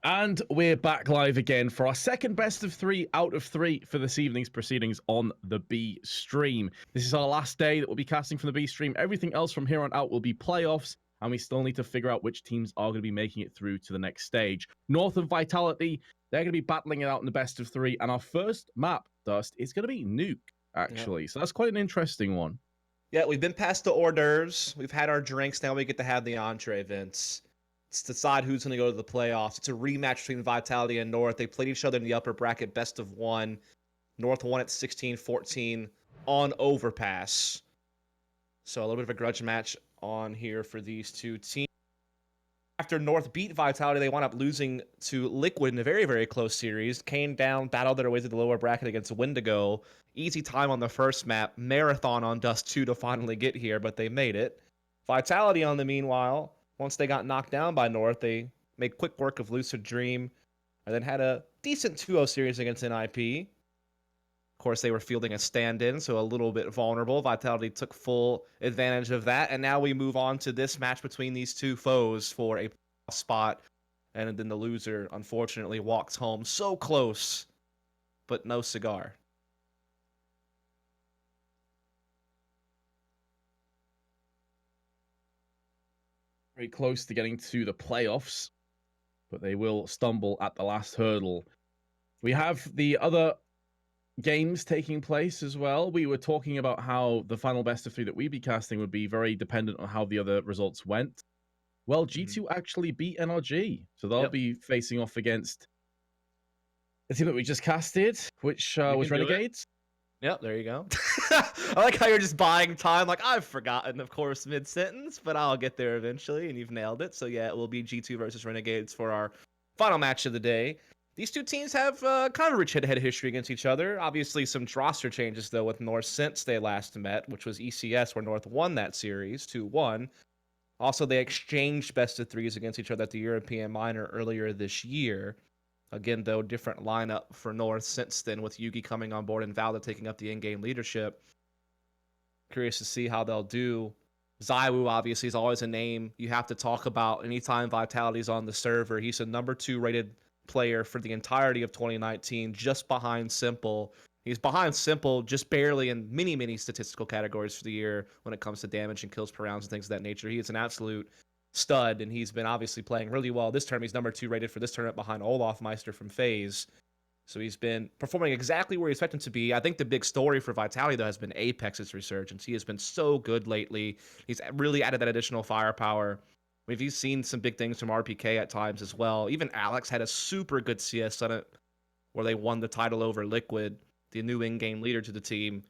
And we're back live again for our second best of 3 out of 3 for this evening's proceedings on the B stream. This is our last day that we'll be casting from the B stream. Everything else from here on out will be playoffs, and we still need to figure out which teams are going to be making it through to the next stage. North and Vitality, they're going to be battling it out in the best of 3, and our first map, Dust, is going to be Nuke, actually. Yep. So that's quite an interesting one. Yeah, we've been past the hors d'oeuvres. We've had our drinks. Now we get to have the entree, Vince. To decide who's going to go to the playoffs. It's a rematch between Vitality and North. They played each other in the upper bracket, best of 1. North won at 16-14 on overpass. So a little bit of a grudge match on here for these two teams. After North beat Vitality, they wound up losing to Liquid in a very, very close series. Came down, battled their way to the lower bracket against Wendigo. Easy time on the first map. Marathon on Dust 2 to finally get here, but they made it. Vitality, on the meanwhile, once they got knocked down by North, they made quick work of Lucid Dream and then had a decent 2-0 series against NIP. Of course, they were fielding a stand-in, so a little bit vulnerable. Vitality took full advantage of that, and now we move on to this match between these two foes for a spot, and then the loser, unfortunately, walks home so close, but no cigar. Very close to getting to the playoffs, but they will stumble at the last hurdle. We have the other games taking place as well. We were talking about how the final best of 3 that we'd be casting would be very dependent on how the other results went. Well, G2 actually beat NRG, so they'll be facing off against the team that we just casted, which was Renegades. Yep, there you go. I like how you're just buying time. Like, I've forgotten, of course, mid-sentence, but I'll get there eventually, and you've nailed it. So, yeah, it will be G2 versus Renegades for our final match of the day. These two teams have kind of a rich head-to-head history against each other. Obviously, some roster changes, though, with North since they last met, which was ECS, where North won that series 2-1. Also, they exchanged best-of-3s against each other at the European Minor earlier this year. Again, though, different lineup for North since then, with Yugi coming on board and Valda taking up the in-game leadership. Curious to see how they'll do. ZywOo, obviously, is always a name you have to talk about anytime Vitality's on the server. He's a number 2 rated player for the entirety of 2019, just behind Simple. He's behind Simple just barely in many statistical categories for the year when it comes to damage and kills per rounds and things of that nature. He is an absolute stud, and he's been obviously playing really well this term. He's number 2 rated for this tournament behind Olaf Meister from FaZe. So he's been performing exactly where you expect him to be. I think the big story for Vitality, though, has been Apex's resurgence. He has been so good lately. He's really added that additional firepower. We've seen some big things from RPK at times as well. Even Alex had a super good CS on it where they won the title over Liquid, the new in-game leader to the team.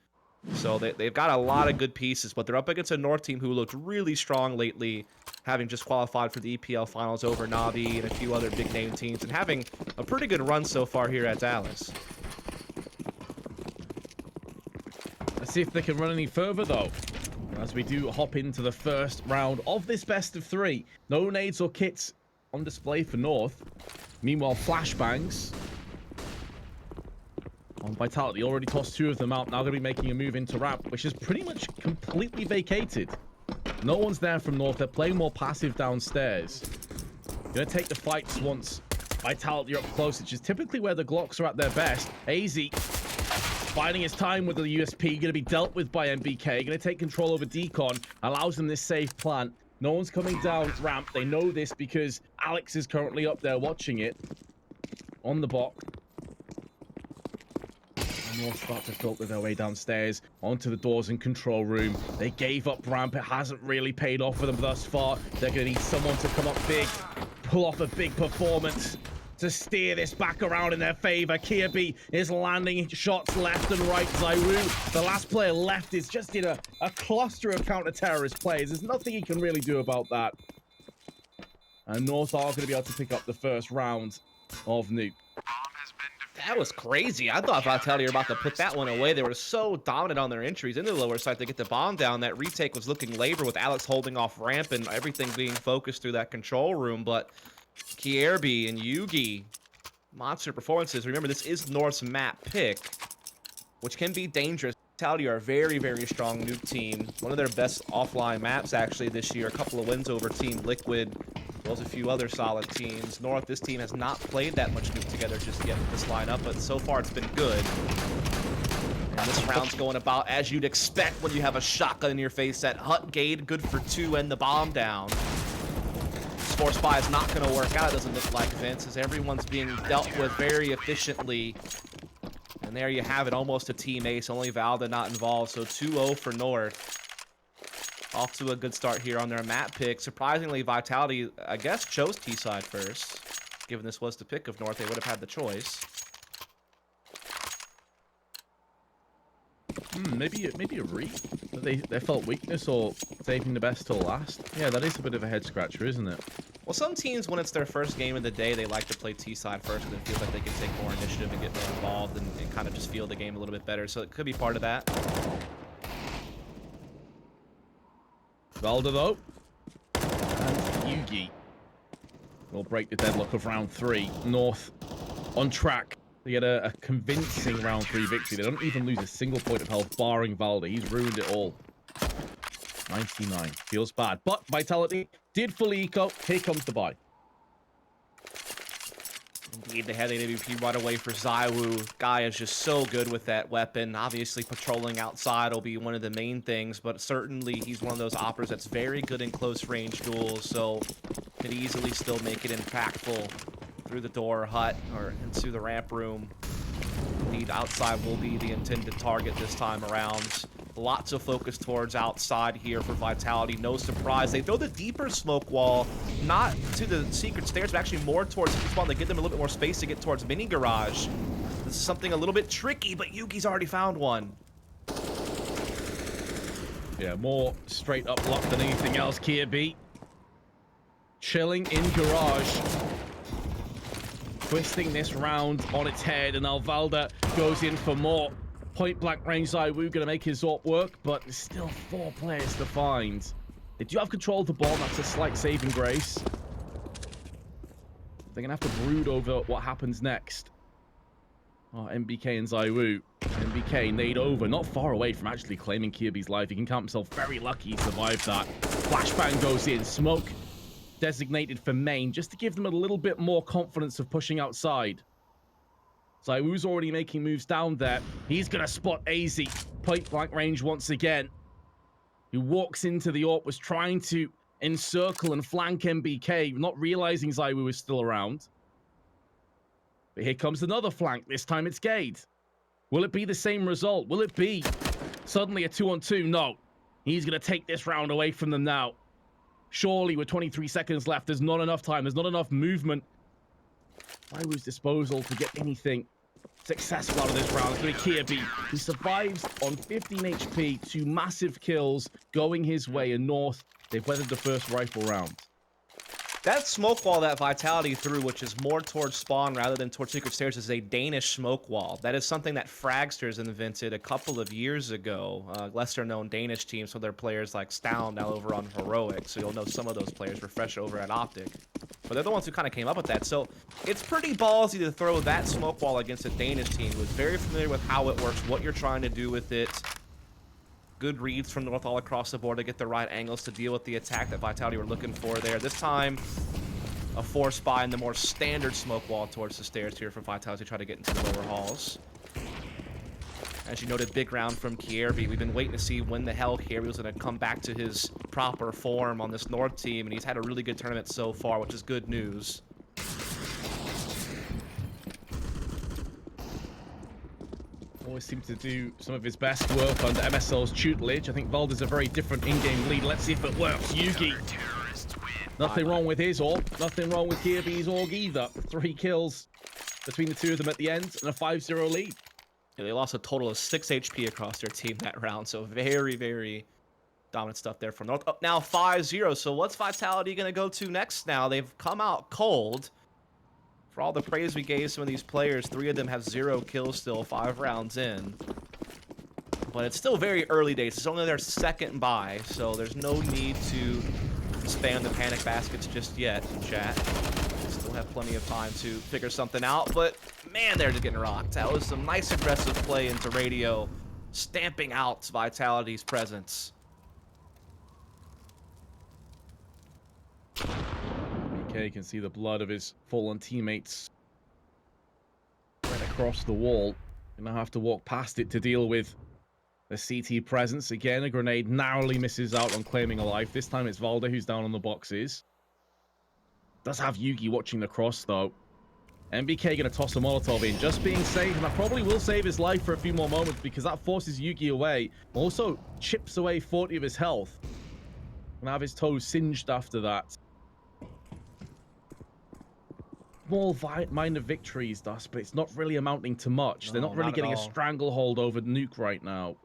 So they've got a lot of good pieces, but they're up against a North team who looked really strong lately, having just qualified for the EPL finals over Navi and a few other big-name teams, and having a pretty good run so far here at Dallas. Let's see if they can run any further, though, as we do hop into the first round of this best of 3. No nades or kits on display for North. Meanwhile, flashbangs on Vitality already tossed 2 of them out. Now going to be making a move into ramp, which is pretty much completely vacated. No one's there from North. They're playing more passive downstairs. Going to take the fights once Vitality are up close, which is typically where the Glocks are at their best. AZ finding his time with the USP, going to be dealt with by MBK. Going to take control over Decon, allows them this safe plant. No one's coming down ramp. They know this because Alex is currently up there watching it on the bot. North start to filter their way downstairs onto the doors and control room. They gave up ramp. It hasn't really paid off for them thus far. They're going to need someone to come up big, pull off a big performance to steer this back around in their favor. Kirby is landing shots left and right. ZywOo, the last player left, is just in a cluster of counter-terrorist players. There's nothing he can really do about that. And North are going to be able to pick up the first round of Nuke. That was crazy. I thought Vitality were about to put that one away. They were so dominant on their entries in the lower side to get the bomb down. That retake was looking labor with Alex holding off ramp and everything being focused through that control room. But Kirby and Yugi, monster performances. Remember, this is North's map pick, which can be dangerous. Vitality are a very, very strong Nuke team. One of their best offline maps, actually, this year. A couple of wins over Team Liquid. There's a few other solid teams. North, this team has not played that much Nuke together just yet with this lineup, but so far it's been good. And this round's going about as you'd expect when you have a shotgun in your face at Hut Gate, good for 2 and the bomb down. Force Spy is not going to work out, it doesn't look like, Vince, as everyone's being dealt with very efficiently. And there you have it, almost a team ace, only Valda not involved, so 2-0 for North. Off to a good start here on their map pick. Surprisingly, Vitality, I guess, chose T-side first. Given this was the pick of North, they would have had the choice. Maybe a read. They felt weakness or saving the best till last. Yeah, that is a bit of a head scratcher, isn't it? Well, some teams, when it's their first game of the day, they like to play T-side first because it feels like they can take more initiative and get more involved and kind of just feel the game a little bit better. So it could be part of that. Valda, though. And Yugi will break the deadlock of round 3. North on track. They get a convincing round 3 victory. They don't even lose a single point of health, barring Valda. He's ruined it all. 99. Feels bad. But Vitality did fully eco. Here comes the buy. Indeed, they had an AWP right away for Zywoo. Guy is just so good with that weapon. Obviously, patrolling outside will be one of the main things, but certainly he's one of those operators that's very good in close-range duels, so could easily still make it impactful through the door, hut, or into the ramp room. Indeed, outside will be the intended target this time around. Lots of focus towards outside here for Vitality. No surprise. They throw the deeper smoke wall, not to the secret stairs, but actually more towards the spawn. They give them a little bit more space to get towards mini garage. This is something a little bit tricky, but Yuki's already found one. Yeah, more straight up lock than anything else. Kirby chilling in garage. Twisting this round on its head, and now Valda goes in for more. Point blank range Zywoo gonna make his AWP work, but there's still 4 players to find. They do have control of the bomb, that's a slight saving grace. They're gonna have to brood over what happens next. Oh, MBK and Zywoo. MBK nade over, not far away from actually claiming Kirby's life. He can count himself very lucky he survived that. Flashbang goes in, smoke designated for main, just to give them a little bit more confidence of pushing outside. Zywoo's already making moves down there. He's going to spot AZ. Point blank range once again. He walks into the AWP, was trying to encircle and flank MBK, not realizing Zywoo is still around. But here comes another flank. This time it's Gade. Will it be the same result? Will it be suddenly a 2-on-2? No. He's going to take this round away from them now. Surely with 23 seconds left, there's not enough time. There's not enough movement. Zywoo's disposal to get anything successful out of this round. It's going to be Kirby, who survives on 15 HP, 2 massive kills going his way. And North, they've weathered the first rifle round. That smoke wall that Vitality threw, which is more towards spawn rather than towards secret stairs, is a Danish smoke wall. That is something that Fragsters invented a couple of years ago. Lesser-known Danish teams, so their players like Stown now over on Heroic, so you'll know some of those players were fresh over at Optic. But they're the ones who kind of came up with that, so it's pretty ballsy to throw that smoke wall against a Danish team who is very familiar with how it works, what you're trying to do with it. Good reads from North all across the board to get the right angles to deal with the attack that Vitality were looking for there. This time, a Force Spy in the more standard smoke wall towards the stairs here for Vitality to try to get into the lower halls. As you noted, big round from Kierby. We've been waiting to see when the hell Kierby was going to come back to his proper form on this North team, and he's had a really good tournament so far, which is good news. Always seems to do some of his best work under MSL's tutelage. I think Valda's a very different in-game lead. Let's see if it works. Yugi. Nothing wrong with his AWP. Nothing wrong with Kirby's AWP either. 3 kills between the two of them at the end and a 5-0 lead. Yeah, they lost a total of 6 HP across their team that round, so very, very dominant stuff there from North. Up now 5-0, so what's Vitality going to go to next now? They've come out cold. For all the praise we gave some of these players, 3 of them have 0 kills still, 5 rounds in. But it's still very early days. It's only their second buy, so there's no need to spam the panic baskets just yet, chat. Still have plenty of time to figure something out, but man, they're just getting rocked. That was some nice aggressive play into radio, stamping out Vitality's presence. MBK can see the blood of his fallen teammates right across the wall. Gonna have to walk past it to deal with the CT presence. Again, a grenade narrowly misses out on claiming a life. This time it's Valde who's down on the boxes. Does have Yugi watching the cross, though. MBK gonna toss a Molotov in, just being safe, and that probably will save his life for a few more moments because that forces Yugi away. Also chips away 40 of his health. Gonna have his toes singed after that. Small minor victories, Dust, but it's not really amounting to much. They're not really getting a stranglehold over Nuke right now.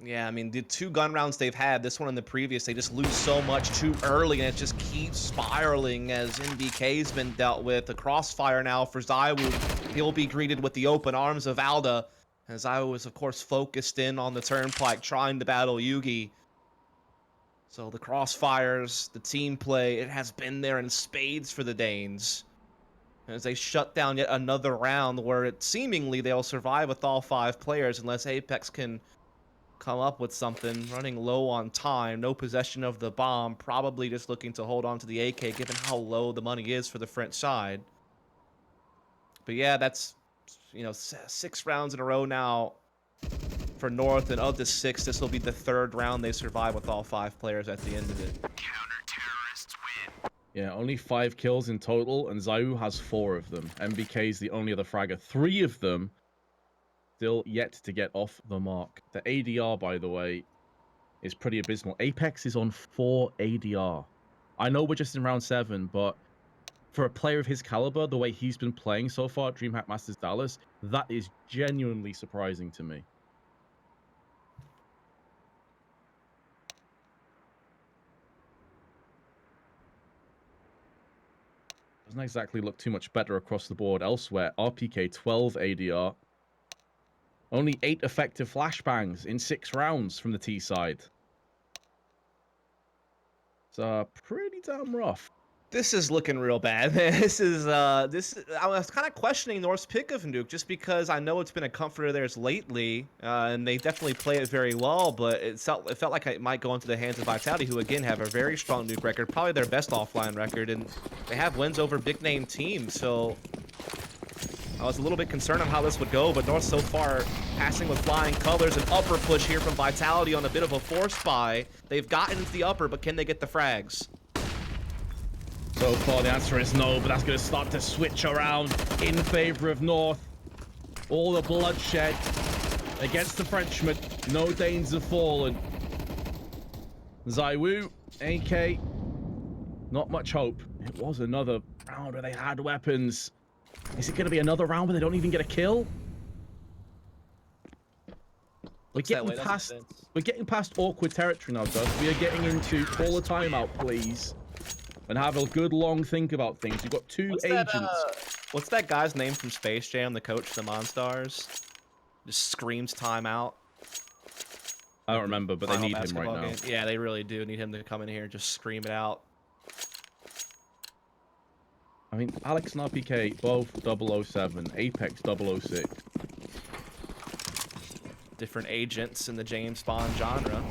Yeah, I mean, the 2 gun rounds they've had, this one and the previous, they just lose so much too early, and it just keeps spiraling as NBK's been dealt with. The crossfire now for ZywOo. He'll be greeted with the open arms of Alda, and ZywOo is, of course, focused in on the turnpike, trying to battle Yugi. So the crossfires, the team play, it has been there in spades for the Danes, as they shut down yet another round where it seemingly they'll survive with all 5 players unless Apex can come up with something. Running low on time, no possession of the bomb, probably just looking to hold on to the AK given how low the money is for the French side. But yeah, that's, you know, 6 rounds in a row now for North, and of the 6, this will be the 3rd round they survive with all 5 players at the end of it. Counter-terrorists win. Yeah, only 5 kills in total, and ZywOo has 4 of them. MBK is the only other fragger. 3 of them still yet to get off the mark. The ADR, by the way, is pretty abysmal. Apex is on 4 ADR. I know we're just in round 7, but for a player of his caliber, the way he's been playing so far at DreamHack Masters Dallas, that is genuinely surprising to me. Doesn't exactly look too much better across the board elsewhere. RPK 12 ADR. Only 8 effective flashbangs in 6 rounds from the T side. It's pretty damn rough. This is looking real bad, man. This is I was kind of questioning North's pick of Nuke just because I know it's been a comfort of theirs lately, and they definitely play it very well, but it felt like it might go into the hands of Vitality, who again have a very strong Nuke record, probably their best offline record, and they have wins over big name teams, so I was a little bit concerned on how this would go, but North so far passing with flying colors. An upper push here from Vitality on a bit of a force buy. They've gotten into the upper, but can they get the frags? So far, the answer is no, but that's going to start to switch around in favor of North. All the bloodshed against the Frenchman. No Danes have fallen. ZywOo, AK, not much hope. It was another round where they had weapons. Is it going to be another round where they don't even get a kill? We're getting past awkward territory now, Gus. We are getting into call a timeout, please. And have a good long think about things. You've got 2 agents. What's that guy's name from Space Jam, the coach of the Monstars? Just screams timeout. I don't remember, but they need him right now. Yeah, they really do need him to come in here and just scream it out. I mean, Alex and RPK, both 007, Apex 006. Different agents in the James Bond genre.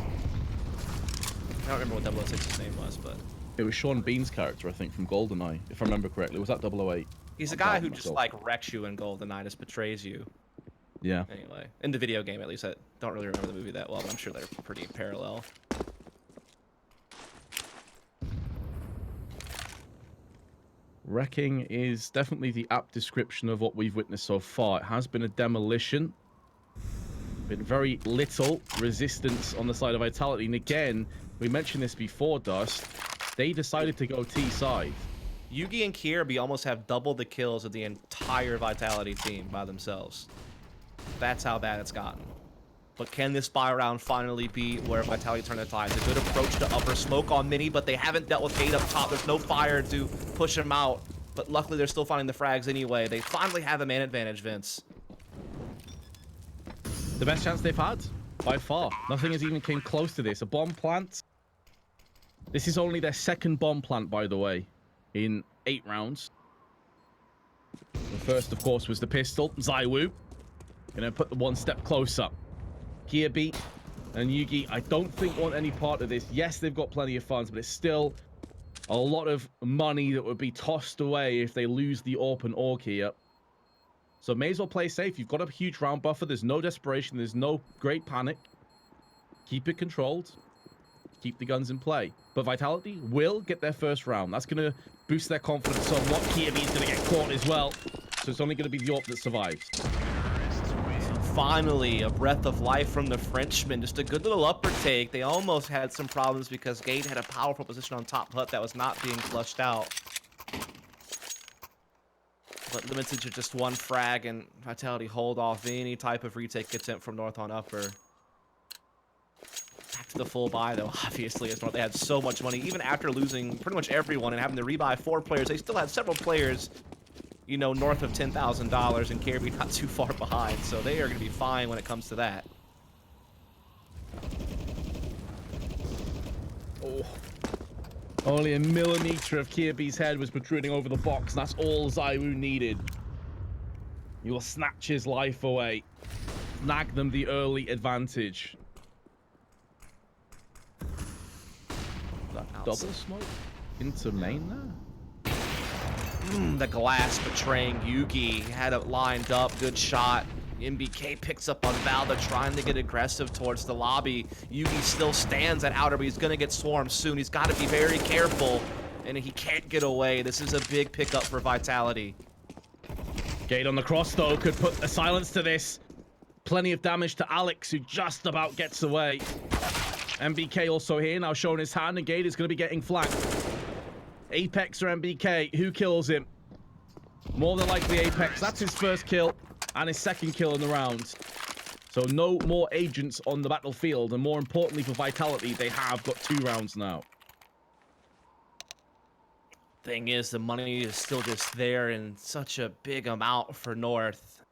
I don't remember what 006's name was, but... It was Sean Bean's character, I think, from GoldenEye, if I remember correctly. Was that 008? He's a guy who just, like, wrecks you in GoldenEye, just betrays you. Yeah. Anyway, in the video game, at least. I don't really remember the movie that well, but I'm sure they're pretty parallel. Wrecking is definitely the apt description of what we've witnessed so far. It has been a demolition. Been very little resistance on the side of Vitality. And again, we mentioned this before, Dust. They decided to go T side. Yugi and Kirby almost have double the kills of the entire Vitality team by themselves. That's how bad it's gotten. But can this buy round finally be where Vitality turn the tide? It's a good approach to upper smoke on Mini, but they haven't dealt with Gate up top. There's no fire to push him out. But luckily, they're still finding the frags anyway. They finally have a man advantage, Vince. The best chance they've had, by far. Nothing has even came close to this. A bomb plant. This is only their 2nd bomb plant, by the way, in 8 rounds. The first, of course, was the pistol. ZywOo gonna put the 1 step closer. Kirby and Yugi, I don't think want any part of this. Yes, they've got plenty of funds, but it's still A lot of money that would be tossed away if they lose the AWP and AUG here. So may as well play safe. You've got a huge round buffer. There's no desperation. There's no great panic. Keep it controlled. Keep the guns in play. But Vitality will get their first round. That's going to boost their confidence somewhat. Kirby's going to get caught as well. So it's only going to be the AWP that survives. Finally, a breath of life from the Frenchman. Just a good little upper take. They almost had some problems because Gate had a powerful position on top hut that was not being flushed out. But limited to just one frag, and Vitality hold off any type of retake attempt from North on upper. Back to the full buy, though, obviously, as North. They had so much money. Even after losing pretty much everyone and having to rebuy 4 players, they still had several players, you know, north of $10,000, and Kirby not too far behind. So they are going to be fine when it comes to that. Oh. Only a millimeter of Kirby's head was protruding over the box. That's all ZywOo needed. You will snatch his life away. Snag them the early advantage. Double smoke into main there? The glass betraying Yugi. Had it lined up. Good shot. MBK picks up on Valda, trying to get aggressive towards the lobby. Yugi still stands at outer, but he's going to get swarmed soon. He's got to be very careful, and he can't get away. This is a big pickup for Vitality. Gate on the cross, though, could put a silence to this. Plenty of damage to Alex, who just about gets away. MBK also here, now showing his hand, and Gate is going to be getting flanked. Apex or MBK, who kills him? More than likely Apex. That's his first kill and his second kill in the round. So no more agents on the battlefield, and more importantly for Vitality, they have got 2 rounds now. Thing is, the money is still just there in such a big amount for North.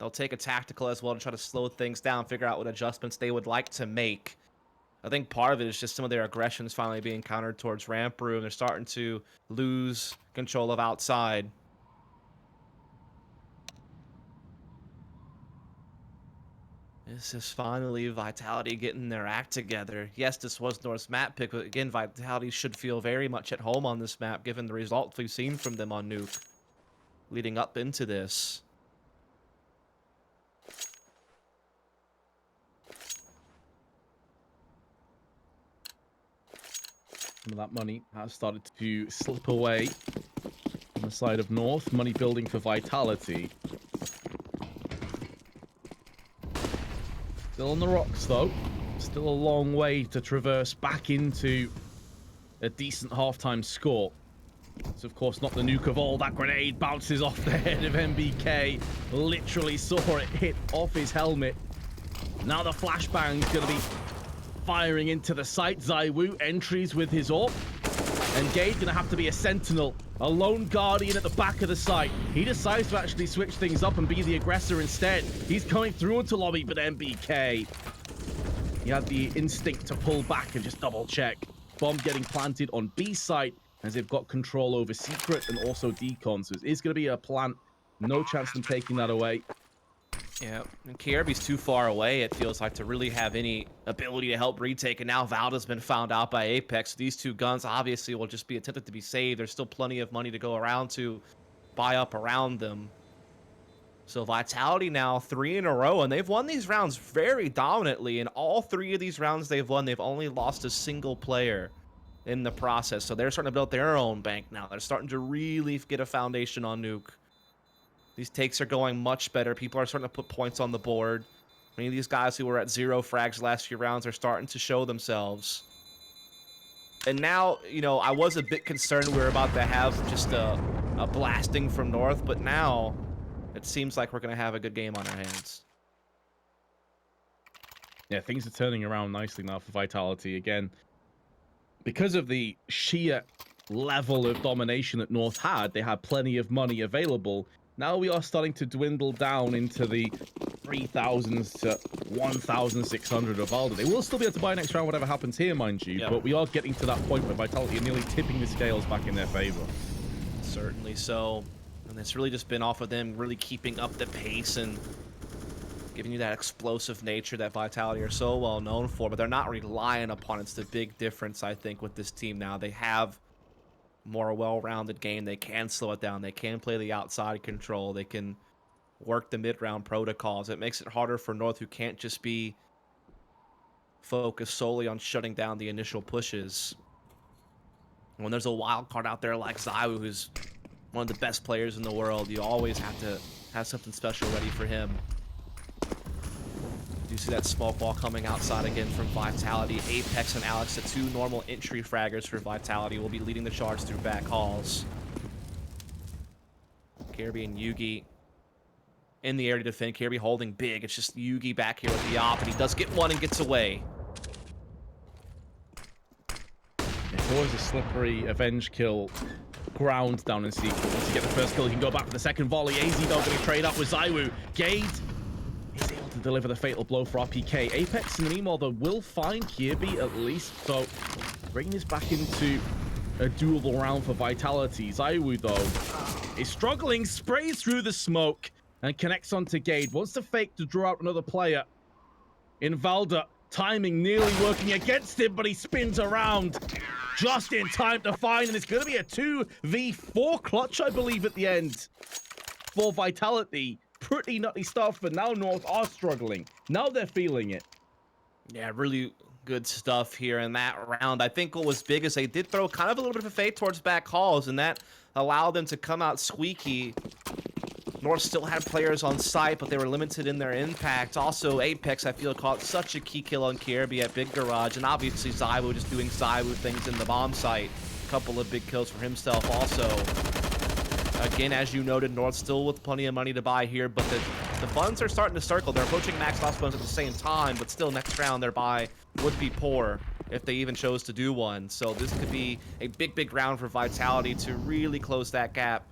They'll take a tactical as well to try to slow things down, figure out what adjustments they would like to make. I think part of it is just some of their aggressions finally being countered towards ramp room. They're starting to lose control of outside. This is finally Vitality getting their act together. Yes, this was North's map pick, but again, Vitality should feel very much at home on this map, given the results we've seen from them on Nuke leading up into this. Some of that money has started to slip away on the side of North. Money building for Vitality. Still on the rocks, though. Still a long way to traverse back into a decent halftime score. It's, of course, not the nuke of all. That grenade bounces off the head of MBK. Literally saw it hit off his helmet. Now the flashbang's going to be firing into the site. ZywOo entries with his AWP. And Gage going to have to be a sentinel. A lone guardian at the back of the site. He decides to actually switch things up and be the aggressor instead. He's coming through into lobby, but MBK, he had the instinct to pull back and just double check. Bomb getting planted on B site as they've got control over secret and also decon. So it is going to be a plant. No chance of them taking that away. Yeah, and KRB's too far away, it feels like, to really have any ability to help retake, and now Valda's been found out by Apex. These 2 guns obviously will just be attempted to be saved. There's still plenty of money to go around to buy up around them. So Vitality now 3 in a row, and they've won these rounds very dominantly. In all 3 of these rounds they've won, they've only lost a single player in the process. So they're starting to build their own bank now. They're starting to really get a foundation on Nuke. These takes are going much better. People are starting to put points on the board. Many of these guys who were at 0 frags the last few rounds are starting to show themselves. And now, you know, I was a bit concerned we were about to have just a blasting from North, but now it seems like we're going to have a good game on our hands. Yeah, things are turning around nicely now for Vitality. Again, because of the sheer level of domination that North had, they had plenty of money available. Now we are starting to dwindle down into the 3,000s to 1,600 of Valda. They will still be able to buy next round, whatever happens here, mind you. Yep. But we are getting to that point where Vitality are nearly tipping the scales back in their favor. Certainly so. And it's really just been off of them really keeping up the pace and giving you that explosive nature that Vitality are so well known for. But they're not relying upon it. It's the big difference, I think, with this team now. They have more well-rounded game. They can slow it down. They can play the outside control. They can work the mid-round protocols. It makes it harder for North, who can't just be focused solely on shutting down the initial pushes. When there's a wild card out there like Zaiwu, who's one of the best players in the world, you always have to have something special ready for him. You see that smoke ball coming outside again from Vitality. Apex and Alex, the two normal entry fraggers for Vitality, will be leading the charge through back halls. Kirby and Yugi in the air to defend. Kirby holding big. It's just Yugi back here with the op, and he does get one and gets away. It's always a slippery avenge kill ground down in secret. Once you get the first kill, you can go back for the second volley. AZ though going to trade up with Zaiwu. Gade is able to deliver the fatal blow for RPK. Apex in the meanwhile though will find Kirby at least, so bringing this back into a doable round for Vitality. Zaiwu though is struggling, sprays through the smoke and connects onto Gade. Wants to fake to draw out another player. Invalda, timing nearly working against him, but he spins around just in time to find, and it's going to be a 2v4 clutch, I believe, at the end for Vitality. Pretty nutty stuff, but now North are struggling. Now they're feeling it. Yeah, really good stuff here in that round. I think what was big is they did throw kind of a little bit of a fade towards back halls, and that allowed them to come out squeaky. North still had players on site, but they were limited in their impact. Also, Apex, I feel, caught such a key kill on Kirby at Big Garage, and obviously Zaiwu just doing Zaiwu things in the bomb site. A couple of big kills for himself also. Again, as you noted, North still with plenty of money to buy here, but the funds are starting to circle. They're approaching max loss funds at the same time, but still next round their buy would be poor if they even chose to do one. So this could be a big round for Vitality to really close that gap.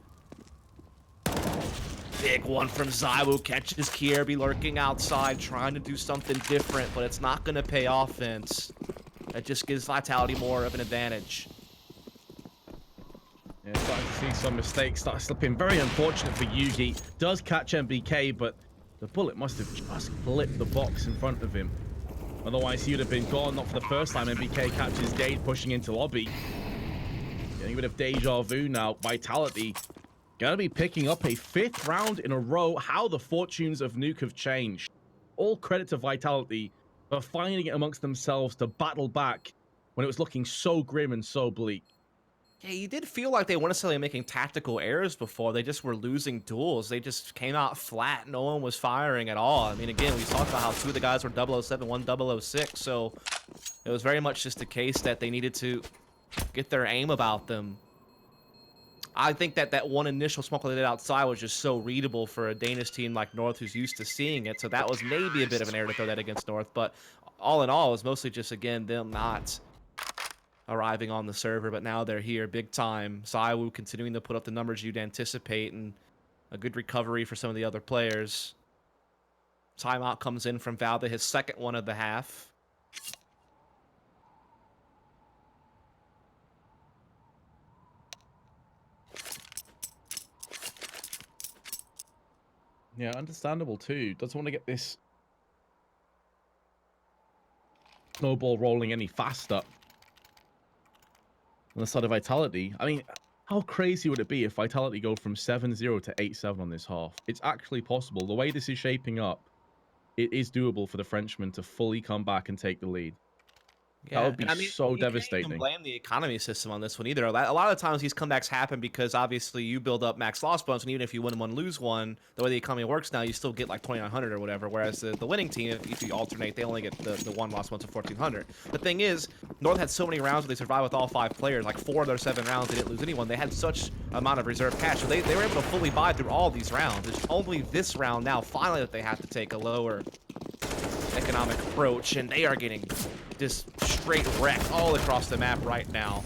Big one from Zaiwu, catches Kirby lurking outside, trying to do something different, but it's not going to pay offense. It just gives Vitality more of an advantage. Yeah, starting to see some mistakes start slipping. Very unfortunate for Yugi. Does catch MBK, but the bullet must have just clipped the box in front of him. Otherwise, he would have been gone. Not for the first time. MBK catches Gade pushing into lobby. Getting rid of Deja Vu now. Vitality gonna be picking up a 5th round in a row. How the fortunes of Nuke have changed. All credit to Vitality for finding it amongst themselves to battle back when it was looking so grim and so bleak. Yeah, you did feel like they weren't necessarily making tactical errors before. They just were losing duels. They just came out flat. No one was firing at all. I mean, again, we talked about how 2 of the guys were 007, 1 006. So it was very much just a case that they needed to get their aim about them. I think that one initial smoke they did outside was just so readable for a Danish team like North who's used to seeing it. So that was maybe a bit of an error to throw that against North. But all in all, it was mostly just, again, them not arriving on the server. But now they're here big time. Zaiwu continuing to put up the numbers you'd anticipate, and a good recovery for some of the other players. Timeout comes in from Valda, his 2nd one of the half. Yeah, understandable too. Doesn't want to get this snowball rolling any faster. On the side of Vitality, I mean, how crazy would it be if Vitality go from 7-0 to 8-7 on this half? It's actually possible. The way this is shaping up, it is doable for the Frenchman to fully come back and take the lead. Yeah, That would be and I mean, so you devastating. can't even blame the economy system on this one either. A lot of the times these comebacks happen because obviously you build up max loss bonus, and even if you win one, lose one, the way the economy works now, you still get like 2,900 or whatever. Whereas the winning team, if you alternate, they only get the one loss bonus of 1,400. The thing is, North had so many rounds where they survived with all 5 players. Like 4 of their 7 rounds, they didn't lose anyone. They had such amount of reserve cash, so they were able to fully buy through all these rounds. It's only this round now, finally, that they have to take a lower economic approach, and they are getting just straight wrecked all across the map right now.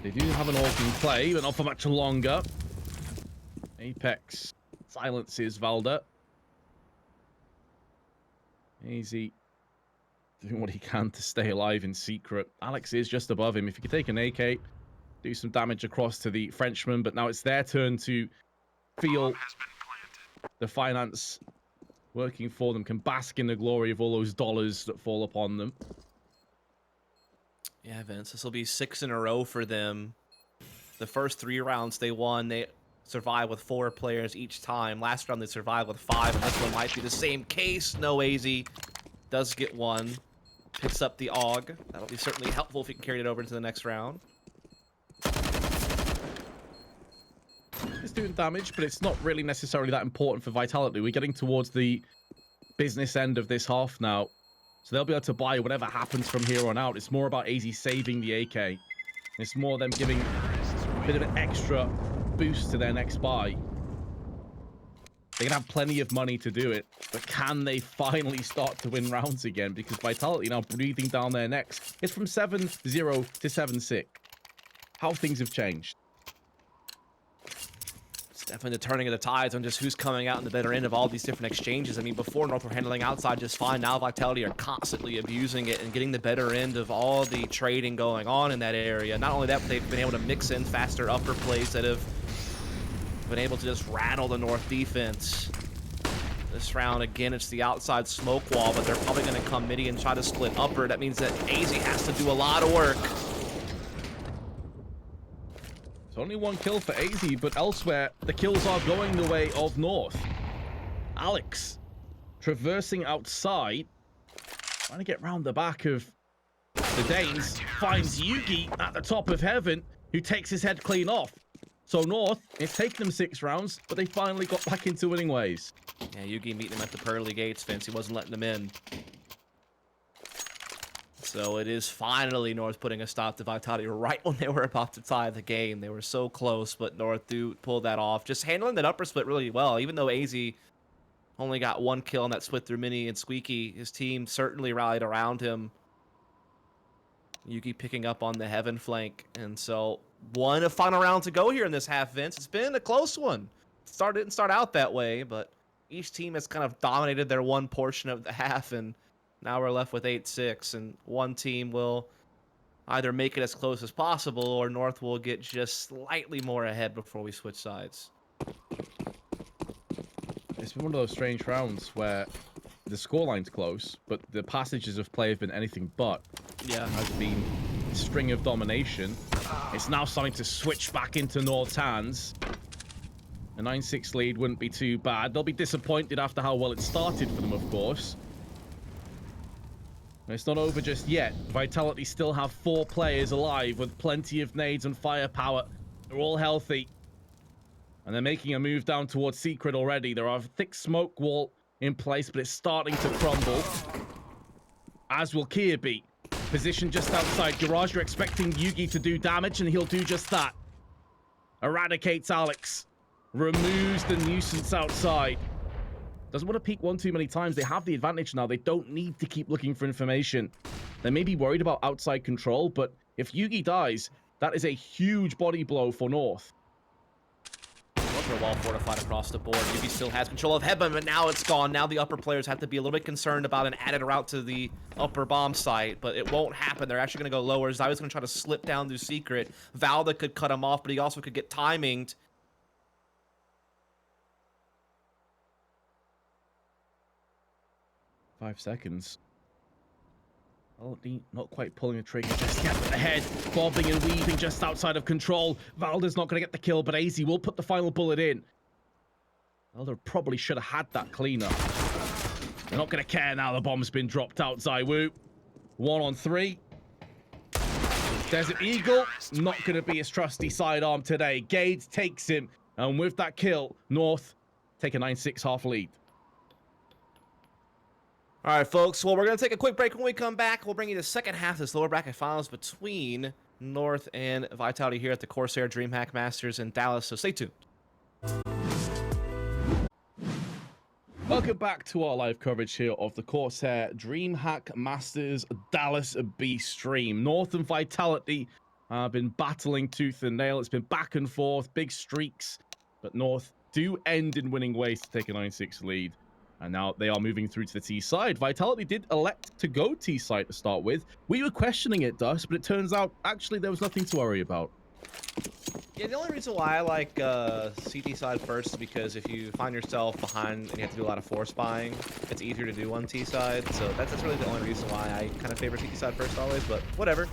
They do have an awesome play, but not for much longer. Apex silences Valda. Easy doing what he can to stay alive in secret. Alex is just above him. If he could take an AK, do some damage across to the Frenchman, but now it's their turn to feel the finance working for them, can bask in the glory of all those dollars that fall upon them. Yeah, Vince, this will be 6 in a row for them. The first 3 rounds they won, they survived with 4 players each time. Last round they survived with 5, and this one might be the same case. No, AZ does get 1. Picks up the AUG. That'll be certainly helpful if he can carry it over into the next round. It's doing damage, but it's not really necessarily that important for Vitality. We're getting towards the business end of this half now, so they'll be able to buy whatever happens from here on out. It's more about AZ saving the AK. It's more them giving a bit of an extra boost to their next buy. They can have plenty of money to do it, but can they finally start to win rounds again? Because Vitality now breathing down their necks. It's from 7-0 to 7-6. How things have changed. It's definitely the turning of the tides on just who's coming out in the better end of all these different exchanges. I mean, before North were handling outside just fine. Now Vitality are constantly abusing it and getting the better end of all the trading going on in that area. Not only that, but they've been able to mix in faster upper plays that have been able to just rattle the North defense. This round, again, it's the outside smoke wall, but they're probably going to come midi and try to split upper. That means that AZ has to do a lot of work. It's only 1 kill for AZ, but elsewhere, the kills are going the way of North. Alex, traversing outside, trying to get round the back of the Danes, finds Yugi at the top of heaven, who takes his head clean off. So North, it's taken them 6 rounds, but they finally got back into winning ways. Yeah, Yugi meeting him at the pearly gates, Vince. He wasn't letting them in. So it is finally North putting a stop to Vitality right when they were about to tie the game. They were so close, but North do pull that off. Just handling that upper split really well. Even though AZ only got 1 kill on that split through Mini and Squeaky, his team certainly rallied around him. Yugi picking up on the heaven flank, and so a final round to go here in this half, Vince. It's been a close one. Didn't start out that way, but each team has kind of dominated their one portion of the half, and now we're left with 8-6, and one team will either make it as close as possible, or North will get just slightly more ahead before we switch sides. It's been one of those strange rounds where the scoreline's close, but the passages of play have been anything but. Yeah. Has been a string of domination. It's now starting to switch back into North's hands. A 9-6 lead wouldn't be too bad. They'll be disappointed after how well it started for them, of course. And it's not over just yet. Vitality still have 4 players alive with plenty of nades and firepower. They're all healthy. And they're making a move down towards Secret already. There are a thick smoke wall in place, but it's starting to crumble. As will Kia be. Position just outside Garage. You're expecting Yugi to do damage, and he'll do just that. Eradicates Alex. Removes the nuisance outside. Doesn't want to peek one too many times. They have the advantage now. They don't need to keep looking for information. They may be worried about outside control, but if Yugi dies, that is a huge body blow for North. They're well fortified across the board. Yugi still has control of heaven, but now it's gone. Now the upper players have to be a little bit concerned about an added route to the upper bomb site, but it won't happen. They're actually going to go lower. Zai's going to try to slip down through Secret. Valda could cut him off, but he also could get timinged. Five seconds. Oh, not quite pulling the trigger just yet, but the head bobbing and weaving just outside of control. Valda's not going to get the kill, but AZ will put the final bullet in. Valda probably should have had that cleanup. They're not going to care now the bomb's been dropped out, Zaiwu. 1 on 3. Desert Eagle, not going to be his trusty sidearm today. Gades takes him, and with that kill, North take a 9-6 half lead. All right, folks. Well, we're going to take a quick break. When we come back, we'll bring you the second half of this lower bracket finals between North and Vitality here at the CORSAIR DreamHack Masters in Dallas. So stay tuned. Welcome back to our live coverage here of the CORSAIR DreamHack Masters Dallas B stream. North and Vitality have been battling tooth and nail. It's been back and forth, big streaks, but North do end in winning ways to take a 9-6 lead. And now they are moving through to the T side. Vitality did elect to go T side to start with. We were questioning it, Dust, but it turns out actually there was nothing to worry about. Yeah, the only reason why I like CT side first is because if you find yourself behind and you have to do a lot of force buying, it's easier to do on T side. So that's really the only reason why I kind of favor CT side first always, but whatever.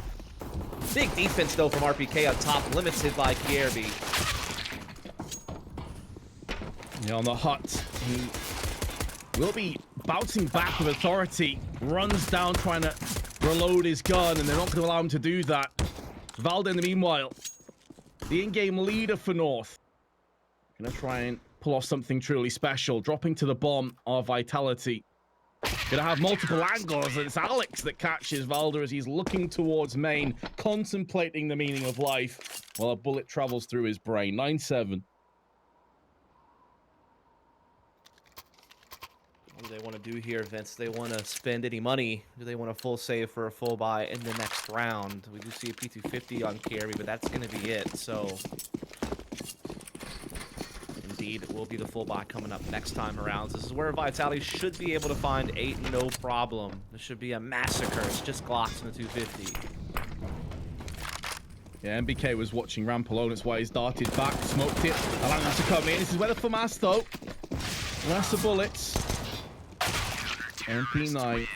Big defense, though, from RPK on top, limited by KRB. Yeah, on the hut, he will be bouncing back with authority. Runs down trying to reload his gun, and they're not going to allow him to do that. Valden, meanwhile, the in-game leader for North, gonna try and pull off something truly special. Dropping to the bomb of Vitality. Gonna have multiple angles, and it's Alex that catches Valder as he's looking towards main, contemplating the meaning of life while a bullet travels through his brain. 9-7. What do they want to do here, Vince? Do they want to spend any money? Do they want a full save for a full buy in the next round? We do see a P250 on KRB, but that's going to be it. So, indeed, it will be the full buy coming up next time around. This is where Vitality should be able to find 8 no problem. This should be a massacre. It's just Glocks in the 250. Yeah, MBK was watching ramp alone. That's why he's darted back, smoked it, allowing him to come in. This is where the FAMAS, though. Less the bullets. MP9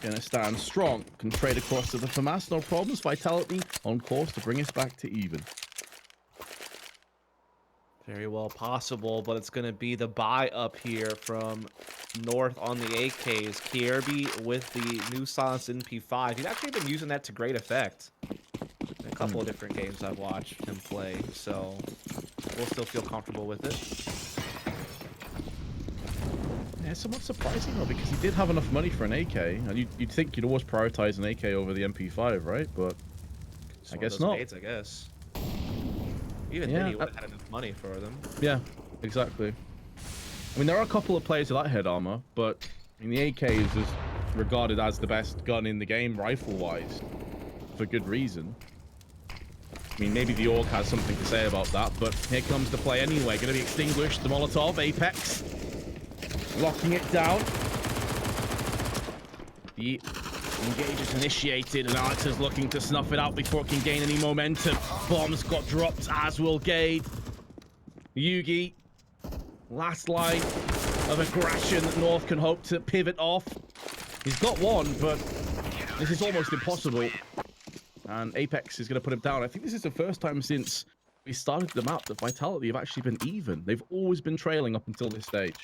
gonna stand strong. Can trade across to the FAMAS, no problems. Vitality on course to bring us back to even. Very well possible, but it's going to be the buy up here from North on the AKs. KRB with the new silenced NP5. He's actually been using that to great effect. In a couple of different games I've watched him play, so we'll still feel comfortable with it. Yeah, somewhat surprising though, because he did have enough money for an AK, and you'd think you'd always prioritize an AK over the MP5, right? But I guess not. Mates, I guess. Even then, he would have had enough money for them. Yeah, exactly. I mean, there are a couple of players with that head armor, but I mean, the AK is just regarded as the best gun in the game, rifle-wise, for good reason. I mean, maybe the Orc has something to say about that, but here comes the play anyway. Going to be extinguished. The Molotov, Apex, locking it down. The engage is initiated, and Alex is looking to snuff it out before it can gain any momentum. Bombs got dropped, as will Gade. Yugi, last line of aggression that North can hope to pivot off. He's got one, but this is almost impossible. And Apex is going to put him down. I think this is the first time since we started the map that Vitality have actually been even. They've always been trailing up until this stage.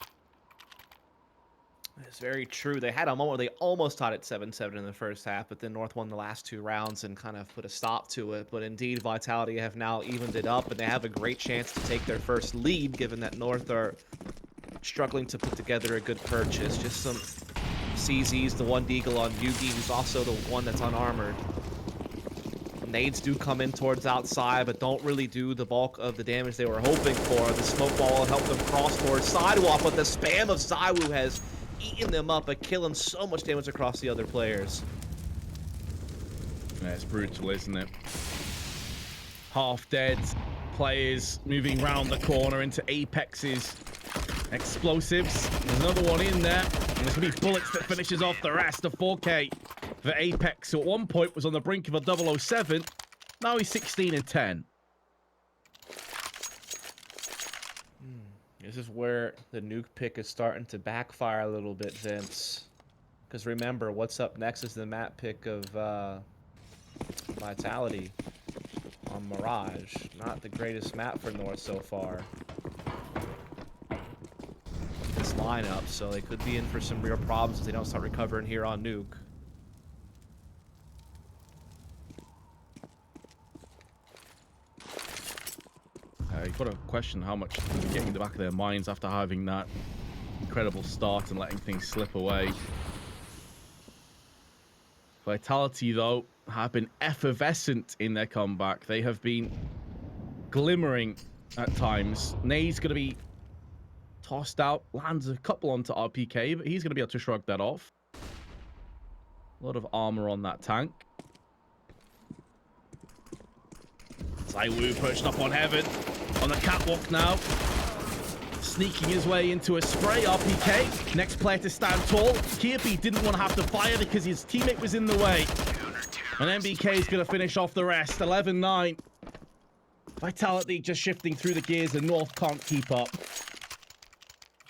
It's very true. They had a moment where they almost tied it 7-7 in the first half, but then North won the last 2 rounds and kind of put a stop to it. But indeed, Vitality have now evened it up, and they have a great chance to take their first lead, given that North are struggling to put together a good purchase. Just some CZs, the one Deagle on Yugi, who's also the one that's unarmored. Nades do come in towards outside, but don't really do the bulk of the damage they were hoping for. The smoke ball will help them cross towards Sidewalk, but the spam of Zywoo has eating them up, but killing so much damage across the other players. Yeah, it's brutal, isn't it? Half dead players moving round the corner into Apex's explosives. There's another one in there, and there's gonna be bullets that finishes off the rest. of 4K for Apex, who at one point was on the brink of a 007. Now he's 16-10. This is where the nuke pick is starting to backfire a little bit, Vince. Because remember, what's up next is the map pick of Vitality on Mirage. Not the greatest map for North so far. This lineup, so they could be in for some real problems if they don't start recovering here on Nuke. You've got to question how much is getting in the back of their minds after having that incredible start and letting things slip away. Vitality, though, have been effervescent in their comeback. They have been glimmering at times. Nay's going to be tossed out, lands a couple onto RPK, but he's going to be able to shrug that off. A lot of armor on that tank. Zywoo pushed up on Heaven. On the catwalk now. Sneaking his way into a spray. RPK, next player to stand tall. KRB didn't want to have to fire because his teammate was in the way. And MBK is going to finish off the rest. 11-9. Vitality just shifting through the gears and North can't keep up.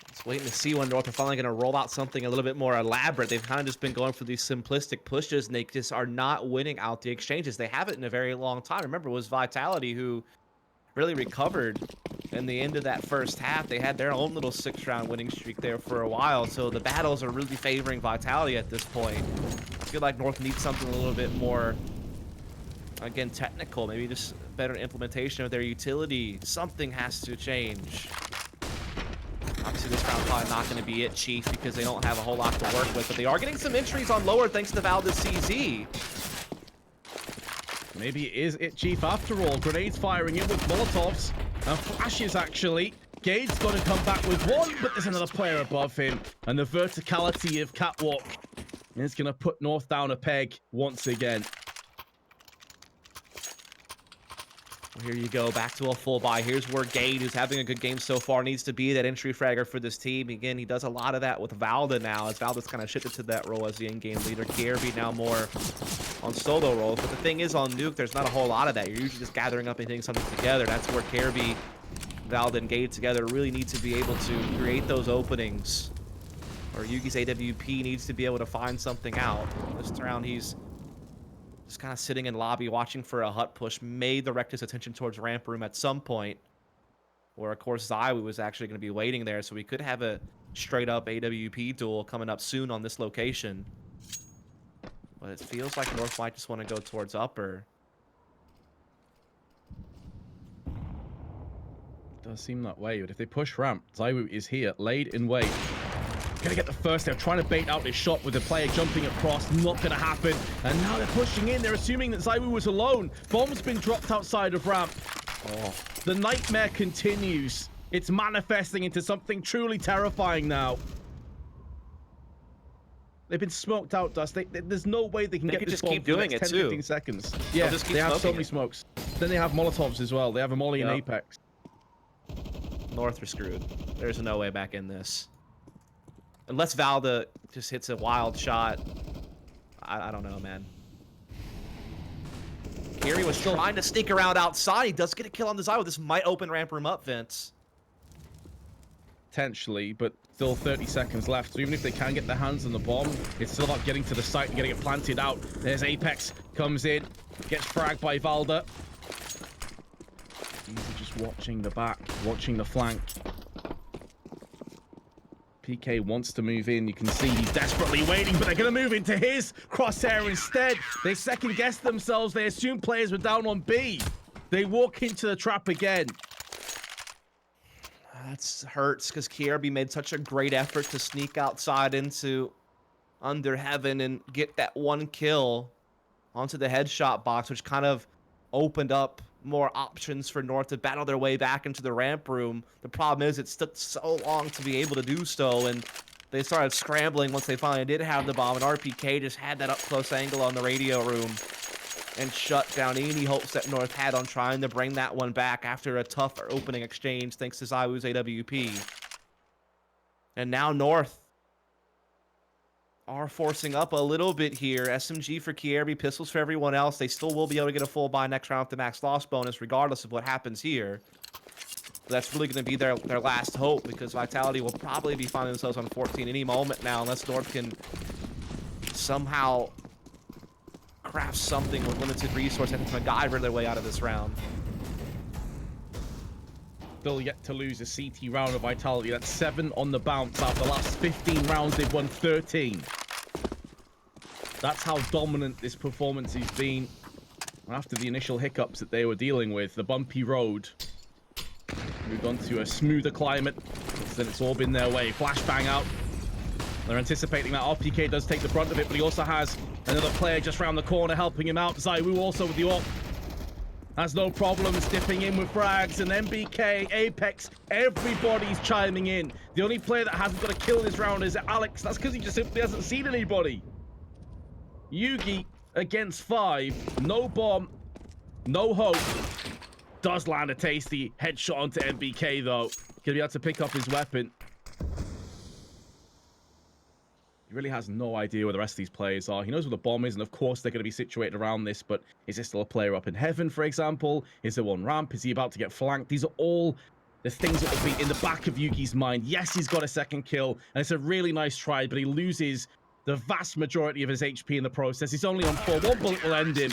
That's waiting to see when North are finally going to roll out something a little bit more elaborate. They've kind of just been going for these simplistic pushes, and they just are not winning out the exchanges. They haven't in a very long time. Remember, it was Vitality who really recovered in the end of that first half. They had their own little 6-round winning streak there for a while, so the battles are really favoring Vitality at this point. I feel like North needs something a little bit more, again, technical, maybe just better implementation of their utility. Something has to change. Obviously, this round probably not going to be it, Chief, because they don't have a whole lot to work with, but they are getting some entries on lower thanks to Valdez CZ. Maybe it is it, Chief, after all. Grenades firing in with Molotovs and flashes, actually. Gade's going to come back with one, but there's another player above him. And the verticality of Catwalk is going to put North down a peg once again. Here you go, back to a full buy. Here's where Gade, who's having a good game so far, needs to be that entry fragger for this team. Again, he does a lot of that with Valda now, as Valda's kind of shifted to that role as the in-game leader. KRB now more on solo roles. But the thing is, on Nuke, there's not a whole lot of that. You're usually just gathering up and hitting something together. That's where KRB, Valda, and Gade together really need to be able to create those openings. Or Yugi's AWP needs to be able to find something out. This round, he's just kind of sitting in lobby watching for a hut push. May direct his attention towards ramp room at some point. Or, of course, Zaiwu was actually going to be waiting there, so we could have a straight-up AWP duel coming up soon on this location. But it feels like North might just want to go towards upper. Does seem that way, but if they push ramp, Zaiwu is here, laid in wait. Gonna get the first there, trying to bait out this shot with the player jumping across, not gonna happen. And now they're pushing in, they're assuming that Zaiwu was alone. Bomb's been dropped outside of ramp. Oh, the nightmare continues. It's manifesting into something truly terrifying now. They've been smoked out, Dust. There's no way they can get this just bomb keep for the doing next it 10, too. 15 seconds. Yeah, just keep they have so smoking many it. smokes. Then they have Molotovs as well. They have a Molly and Apex. North are screwed. There's no way back in this. Unless Valda just hits a wild shot. I don't know, man. Gary was trying to sneak around outside. He does get a kill on the Zaiwu. This might open ramp room up, Vince. Potentially, but still 30 seconds left. So even if they can get their hands on the bomb, it's still about getting to the site and getting it planted out. There's Apex, comes in, gets fragged by Valda. These are just watching the back, watching the flank. PK wants to move in. You can see he's desperately waiting, but they're going to move into his CORSAIR instead. They second-guess themselves. They assume players were down on B. They walk into the trap again. That hurts because KRB made such a great effort to sneak outside into Under Heaven and get that one kill onto the headshot box, which kind of opened up more options for North to battle their way back into the ramp room. The problem is it took so long to be able to do so, and they started scrambling once they finally did have the bomb, and RPK just had that up-close angle on the radio room and shut down any hopes that North had on trying to bring that one back after a tough opening exchange thanks to Zaiwu's AWP. And now North are forcing up a little bit here. SMG for KRB, pistols for everyone else. They still will be able to get a full buy next round with the max loss bonus regardless of what happens here. But that's really going to be their last hope, because Vitality will probably be finding themselves on 14 any moment now unless North can somehow craft something with limited resource and MacGyver their way out of this round. Still yet to lose a CT round of Vitality. That's 7 on the bounce. Out of the last 15 rounds, they've won 13. That's how dominant this performance has been. After the initial hiccups that they were dealing with, the bumpy road moved on to a smoother climate. Then it's all been their way. Flashbang out. They're anticipating that. RPK does take the brunt of it, but he also has another player just round the corner helping him out. Zaiwu also with the AWP. Has no problems dipping in with frags, and MBK, Apex, everybody's chiming in. The only player that hasn't got a kill this round is Alex. That's because he just simply hasn't seen anybody. Yugi against 5. No bomb, no hope. Does land a tasty headshot onto MBK though. Gonna be able to pick up his weapon. He really has no idea where the rest of these players are. He knows where the bomb is, and of course they're going to be situated around this, but is there still a player up in heaven, for example? Is there one ramp? Is he about to get flanked? These are all There's things that will be in the back of Yugi's mind. Yes, he's got a second kill, and it's a really nice try, but he loses the vast majority of his HP in the process. He's only on 4. One bullet will end him.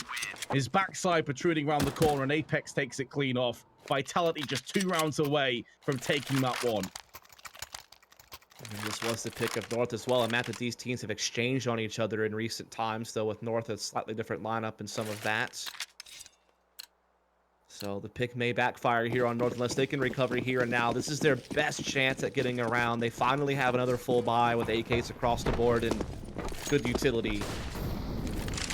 His backside protruding around the corner, and Apex takes it clean off. Vitality just 2 rounds away from taking that one. And this was the pick of North as well. A map that these teams have exchanged on each other in recent times, though with North a slightly different lineup in some of that. So the pick may backfire here on North unless they can recover here and now. This is their best chance at getting around. They finally have another full buy with AKs across the board and good utility.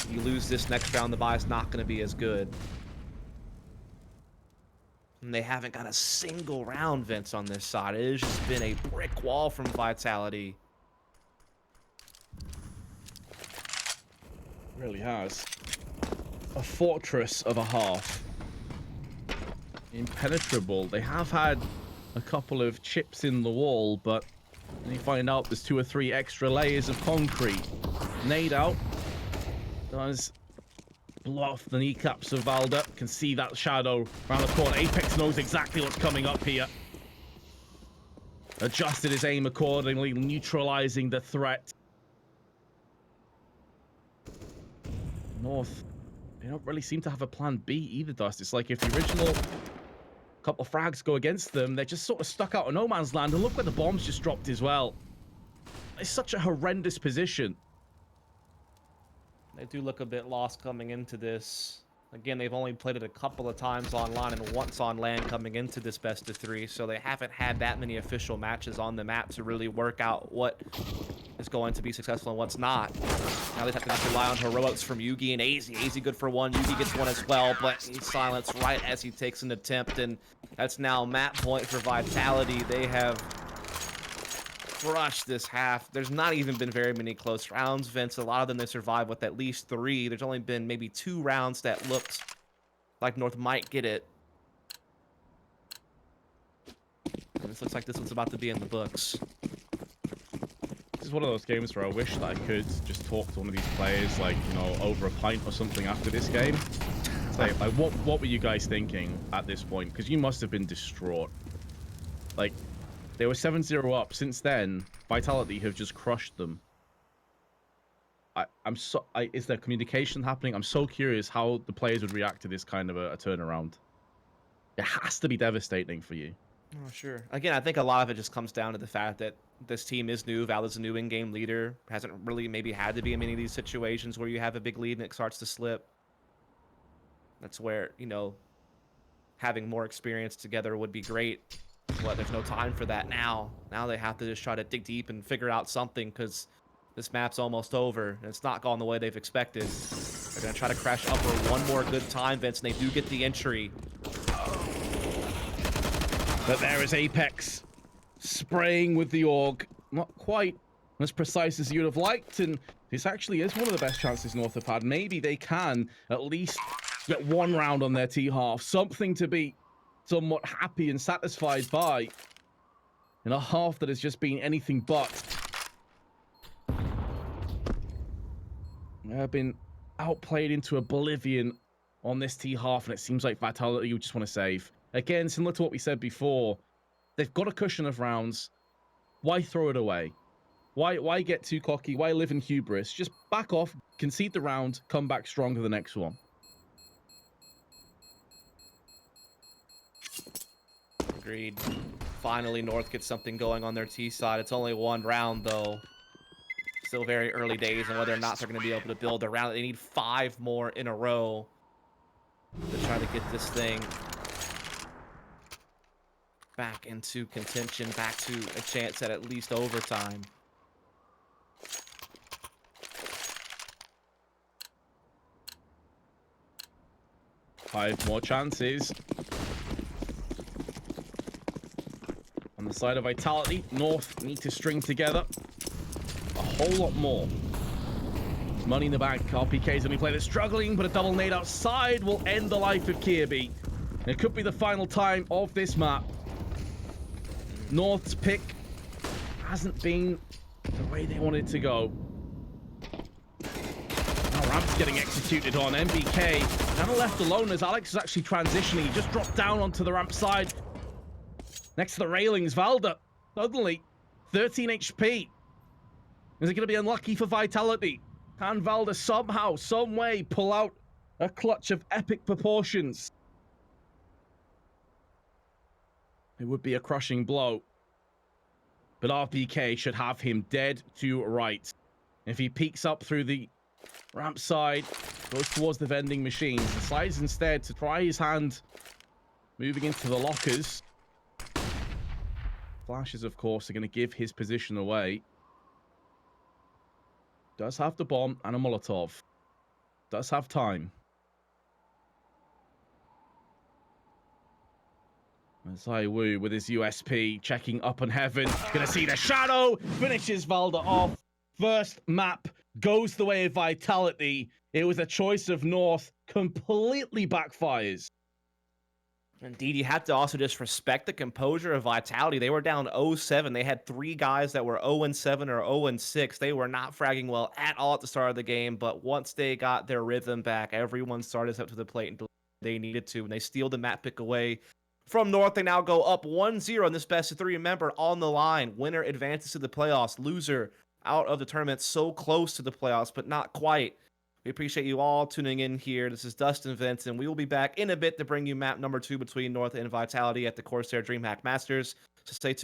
You lose this next round, the buy is not going to be as good. And they haven't got a single round, Vince, on this side. It has just been a brick wall from Vitality. Really has. A fortress of a half. Impenetrable. They have had a couple of chips in the wall, but then you find out there's 2 or 3 extra layers of concrete. Nade out does blow off the kneecaps of Valda. Can see that shadow around the corner. Apex knows exactly what's coming up here. Adjusted his aim accordingly, neutralizing the threat. North, they don't really seem to have a plan B either, Dust. It's like if the original couple of frags go against them, they're just sort of stuck out of no man's land. And look where the bombs just dropped as well. It's such a horrendous position. They do look a bit lost coming into this. Again, they've only played it a couple of times online and once on land coming into this best of 3, so they haven't had that many official matches on the map to really work out what is going to be successful and what's not. Now they have to rely on heroics from Yugi and AZ. AZ good for 1. Yugi gets 1 as well, but he's silenced right as he takes an attempt, and that's now map point for Vitality. They have crushed this half. There's not even been very many close rounds, Vince. A lot of them they survived with at least 3. There's only been maybe 2 rounds that looked like North might get it. And this looks like this one's about to be in the books. This is one of those games where I wish that I could just talk to one of these players, like, you know, over a pint or something after this game. Say, like, what were you guys thinking at this point? Because you must have been distraught. Like, they were 7-0 up. Since then, Vitality have just crushed them. Is there communication happening? I'm so curious how the players would react to this kind of a turnaround. It has to be devastating for you. Oh, sure. Again, I think a lot of it just comes down to the fact that this team is new. Val is a new in-game leader. Hasn't really maybe had to be in many of these situations where you have a big lead and it starts to slip. That's where, you know, having more experience together would be great. But there's no time for that now. Now they have to just try to dig deep and figure out something because this map's almost over and it's not gone the way they've expected. They're going to try to crash upper one more good time, Vince, and they do get the entry. But there is Apex spraying with the AUG. Not quite as precise as you'd have liked, and this actually is one of the best chances North have had. Maybe they can at least get 1 round on their T-half. Something to be somewhat happy and satisfied by in a half that has just been anything but. They have been outplayed into oblivion on this T-half, and it seems like Vitality you just want to save. Again, similar to what we said before, they've got a cushion of rounds. Why throw it away? Why get too cocky? Why live in hubris? Just back off, concede the round, come back stronger the next one. Agreed. Finally, North gets something going on their T side. It's only 1 round, though. Still very early days, and whether or not they're going to be able to build around it. They need 5 more in a row to try to get this thing back into contention, back to a chance at least overtime. Five more chances. On the side of Vitality, North need to string together a whole lot more. Money in the bank. RPK's only played it struggling, but a double nade outside will end the life of Kirby. And it could be the final time of this map. North's pick hasn't been the way they wanted to go. Now Ramp's getting executed on. MBK kind of left alone as Alex is actually transitioning. He just dropped down onto the ramp side. Next to the railings, Valda, suddenly 13 HP. Is it going to be unlucky for Vitality? Can Valda somehow, some way pull out a clutch of epic proportions? It would be a crushing blow. But RPK should have him dead to rights. If he peeks up through the ramp side, goes towards the vending machines, decides instead to try his hand moving into the lockers. Flashes, of course, are going to give his position away. Does have the bomb and a Molotov. Does have time. Zai Wu with his USP checking up on heaven. Gonna see the shadow. Finishes Valda off. First map goes the way of Vitality. It was a choice of North. Completely backfires. Indeed, you have to also just respect the composure of Vitality. They were down 0-7. They had 3 guys that were 0-7 or 0-6. They were not fragging well at all at the start of the game, but once they got their rhythm back, everyone started up to the plate until they needed to, and they steal the map pick away from North. They now go up 1-0 in this best of 3. Remember, on the line, winner advances to the playoffs, loser out of the tournament. So close to the playoffs, but not quite. We appreciate you all tuning in here. This is Dustin Vincent. We will be back in a bit to bring you map number 2 between North and Vitality at the Corsair DreamHack Masters. So stay tuned.